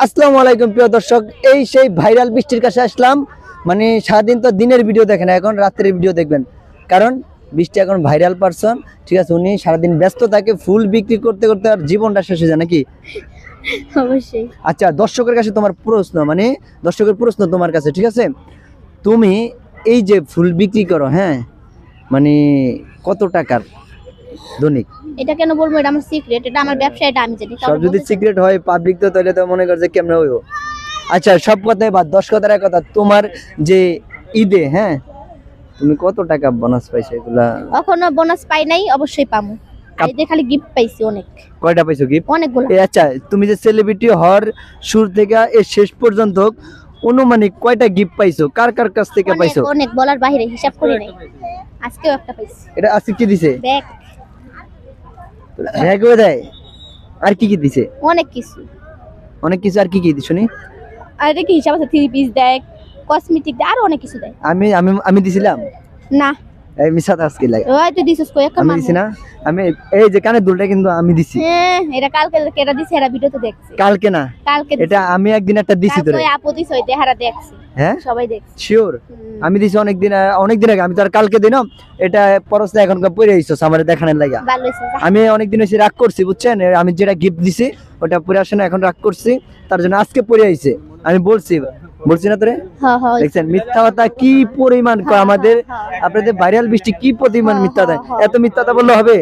আসসালামু আলাইকুম প্রিয় দর্শক, এই সেই ভাইরাল বৃষ্টির কাছে আসলাম। মানে সারাদিন তো দিনের ভিডিও দেখেন, এখন রাত্রের ভিডিও দেখবেন, কারণ বৃষ্টি এখন ভাইরাল পারসন। ঠিক আছে, উনি সারাদিন ব্যস্ত থাকে ফুল বিক্রি করতে করতে, আর জীবনটা শেষ হয়ে যায় নাকি? অবশ্যই। আচ্ছা, দর্শকের কাছে তোমার প্রশ্ন, মানে দর্শকের প্রশ্ন তোমার কাছে, ঠিক আছে? তুমি এই যে ফুল বিক্রি করো, হ্যাঁ, মানে কত টাকার দৈনিক? এটা কেন বলবো? এটা আমার সিক্রেট, এটা আমার ব্যবসা, এটা আমি জানি। সব যদি সিক্রেট হয় পাবলিক, তো তাহলে তো মনে কর যে কেমনে হইব। আচ্ছা, সব কথাই বাদ, 10 কথার এক কথা, তোমার যে ঈদে, হ্যাঁ, তুমি কত টাকা বোনাস পাইছো? এগুলা এখনো বোনাস পাই নাই, অবশ্যই পামু। ঈদে খালি গিফট পাইছি অনেক। কয়টা পাইছো গিফট? অনেকগুলো। আচ্ছা, তুমি যে সেলিব্রিটি হওয়ার শুরু থেকে এ শেষ পর্যন্ত অনুমানিক কয়টা গিফট পাইছো? কার কার কাছ থেকে পাইছো? অনেক বলার বাইরে, হিসাব করি নাই। আজকেও একটা পাইছি। এটা আজকে কি দিছে? ব্যাগ। ব্যাগও দেয়? আর কি কি দিছে? অনেক কিছু। অনেক কিছু। আর কি কি দিছো নি? আর এটা কি হিসাব আছে? 3 পিস দেয়, কসমেটিক দেয়, আর অনেক কিছু দেয়। আমি আমি আমি দিছিলাম না, এই মিসাত আজকে লাগে ওই তুই দিছিস কই? একটা আমি দিছি না। আমি এই যে কানের দুলটা কিন্তু আমি দিছি। হ্যাঁ, এটা কালকে কেটা দিছে, এরা ভিডিওতে দেখছি। কালকে না, কালকে এটা আমি একদিন একটা দিছি তোরে। কালকে আপু দিছে, ওই দেহারা দেখছি। হ্যাঁ, সবাই দেখছি। শিওর আমি দিছি অনেকদিন আগে। আমি তো আর কালকে দিলাম, এটা পরস্তে এখনকার পরে আইছো আমার দেখানোর লাগা। ভালো হইছে। আমি অনেকদিন হয়েছে রাগ করছি, বুঝছেন? আমি যেটা গিফট দিছি ওটা পরে আসে না, এখন রাগ করছি, তার জন্য আজকে পরে আইছে। আমি বলছি না তোরে? হ্যাঁ হ্যাঁ। দেখছেন মিথ্যা কথা কি পরিমাণ কয় আমাদের, আপনাদের ভাইরাল বৃষ্টি কি পরিমাণ মিথ্যা দেয়। এত মিথ্যা কথা বললে হবে?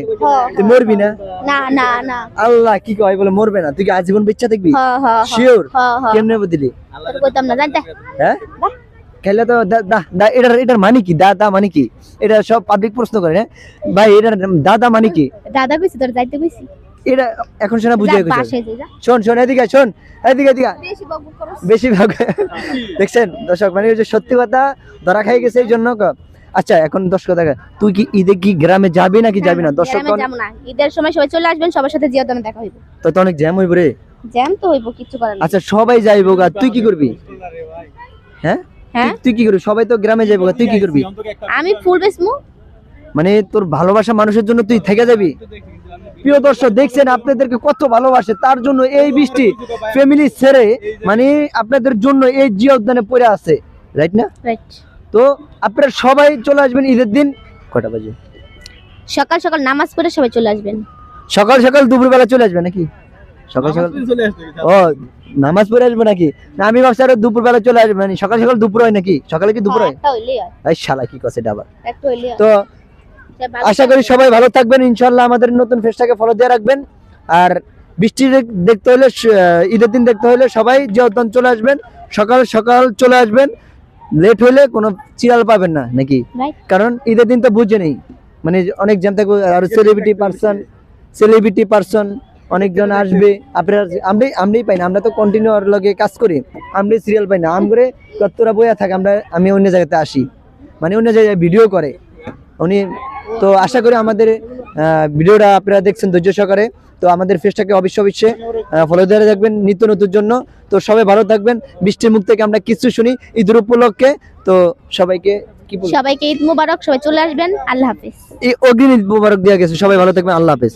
তুই মরবি না? না না না। আল্লাহ কি কয়, বলে মরবে না? তুই কি আজীবন বেঁচে থাকবি? শিওর? কেমনে বদলি? তোর কইতাম না, জানতে। হ্যাঁ, খেলে তো এটার মানে কি? দাদা মানে কি? এটা সব পাবলিক প্রশ্ন করে। হ্যাঁ ভাই, এটার দাদা মানে কি? দাদা কইছি, তোর যাইতে কইছি। এটা এখন শোনা বুঝিয়ে গেছে। বাসায় যাই যা। শোন এদিকে, এদিকে বেশি বকবক করছ। বেশি ভাগ। দেখছেন দর্শক, মানে ওই যে সত্যি কথা ধরা খাই গেছে, এই জন্য। আচ্ছা, এখন দর্শক দেখা, তুই কি ঈদে কি গ্রামে যাবি নাকি যাবি না? দর্শক গ্রামে যাবো না, ঈদের সময় সবাই চলে আসবেন, সবার সাথে জিয়াদানে দেখা হইব। তো অনেক জ্যাম হইব রে। জ্যাম তো হইব, কিছু করার নাই। আচ্ছা, সবাই যাইবো গা, তুই কি করবি? হ্যাঁ, হ্যাঁ, তুই কি করবি? সবাই তো গ্রামে যাইবো গা, তুই কি করবি? আমি ফুল বেচমু। মানে তোর ভালোবাসা মানুষের জন্য তুই থেকে যাবি? প্রিয় দর্শক, দেখছেন আপনাদেরকে কত ভালোবাসে, তার জন্য এই বৃষ্টি ফ্যামিলি ছেড়ে, মানে আপনাদের জন্য এই জিয়া উদ্যানে পড়ে আছে, রাইট না? রাইট। তো আপনারা সবাই চলে আসবেন ঈদের দিন। কটা বাজে? সকাল সকাল নামাজ পড়ে সবাই চলে আসবেন। সকাল সকাল দুপুরবেলা চলে আসবে নাকি? সকাল সকাল ও নামাজ পড়ে আসবে নাকি? না, আমি ভাবছি আরো দুপুরবেলা চলে আসবে। মানে সকাল সকাল দুপুর হয় নাকি? সকালে কি দুপুর হয়? একটা হইলেই হয়। এই শালা কি কছে ডাবা। একটা হইলেই হয়। তো আশা করি সবাই ভালো থাকবেন ইনশাআল্লাহ। আমাদের নতুন ফেসটাকে ফলো দিয়ে রাখবেন। আর বৃষ্টি দেখতে হলে, ঈদের দিন দেখতে হলে সবাই জিয়াউদ্দান চলে আসবেন, সকাল সকাল চলে আসবেন। লেট হলে কোনো চিরাল পাবেন না নাকি? কারণ ঈদের দিন তো বুঝে নেই, মানে অনেক জ্যাম থাকবে, আর সেলিব্রিটি পার্সন অনেকজন আসবে। আপনারা আমরাই পাই না, আমরা তো কন্টিনিউ ওর লগে কাজ করি, আমরাই সিরিয়াল পাই না। আমরে কতরা বইয়া থাকে, আমি অন্য জায়গাতে আসি, মানে অন্য জায়গায় ভিডিও করে উনি। তো আশা করি আমাদের ভিডিওটা আপনারা দেখছেন ধৈর্য সহকারে। তো আমাদের ফেসটাকে অবশ্যই ফলো দিয়ে রাখবেন নিত্য নতুন জন্য। তো সবাই ভালো থাকবেন। বৃষ্টির মুখ থেকে আমরা কিছু শুনি ঈদের উপলক্ষে। তো সবাইকে সবাইকে ঈদ মুবারক, সবাই চলে আসবেন। আল্লাহ হাফেজ। এই অগ্রিম ঈদ মুবারক দেওয়া গেছে। সবাই ভালো থাকবেন, আল্লাহ হাফেজ।